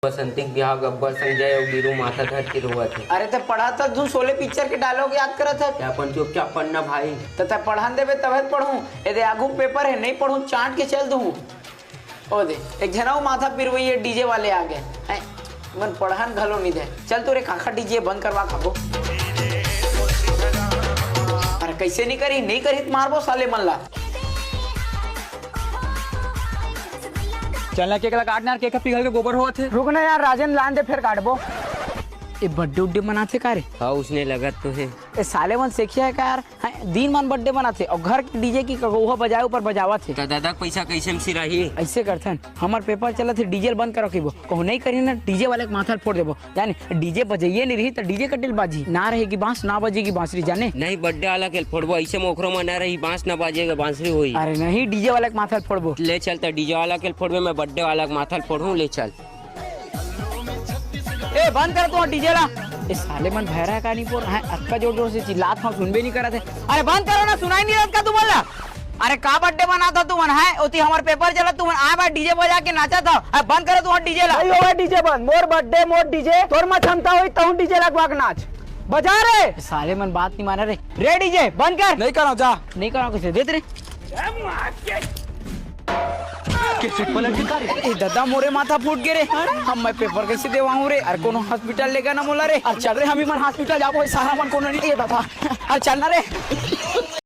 बसंतिक बिहाव गब्बर संजय और गिरू माथा धर के रोआ थे। अरे तो पढ़ा था तू शोले पिक्चर के डायलॉग याद करा था क्या अपन चुपचाप पढ़ना भाई। तो पढ़ान देवे तब पढ़ूं ये दे आगू पेपर है नहीं पढ़ूं चाट के चल दूं। ओ दे एक जनाऊ माथा पिरवई है डीजे वाले आ गए मन पढ़ान घलो नहीं दे। चल तोरे काका डीजे बंद करवा खाबो। अरे कैसे नहीं करी तो मारबो साले मन ला। चलना केक काटना यार, केक पिघल के गोबर हुआ थे। रुकना यार राजन लान दे फिर काटबो। ये बर्थडे उड्डे मनाते का रे? हाँ उसने लगा तो है। ए साले मन सेखिया है का यार दिन मन बर्थडे मनाते और घर के डीजे की कगोहा बजाए ऊपर बजावा थे। तो दादा पैसा कैसे में सिराही ऐसे करते हैं हमार पेपर चला थे डीजे बंद कर रखिबो कहूँ नहीं करी ना डीजे वाले के माथा फोड़ देबो। जाने डीजे बजाइए नहीं रही तो डीजे कटिल बाजी ना रहेगी बांस ना बजेगी बांसुरी जाने नहीं बर्थडे वाला के फोड़बो ऐसे मोखरो में ना रही बांस ना बाजेगा बांसुरी हुई। अरे नहीं डीजे वाले के माथा फोड़बो। ले चलता डीजे वाला के फोड़बे मैं बर्थडे वाला के माथा फोड़ू। ले चल ए बंद कर तू डीजे ला। ए साले मन भैरा का नहीं पोर है अक्का जोर से चिल्लात हम सुनबे नहीं करा थे। अरे बंद करो ना सुनाई नहीं रहता तुम बोला। अरे का बर्थडे मनाता तू मन है ओती हमार पेपर चला तू मन आए बार डीजे बजा के नाचा था। अरे बंद करो तू डीजे ला। नहीं होगा डीजे बंद मोर बर्थडे मोर डीजे तोर में क्षमता हुई तू डीजे लगवा के नाच बजा रे। साले मन बात नहीं माना रे डीजे बंद कर। नहीं करो जा नहीं करो कैसे देते रे दादा मोरे माथा फूट गए रे। हम मैं पेपर कैसे देवाऊं रे। अरे कोनो हॉस्पिटल लेगा ना मोला रे। अरे चल रे हम मन हॉस्पिटल जाबो सारा मन कोनो नहीं दादा। अरे चलना रे।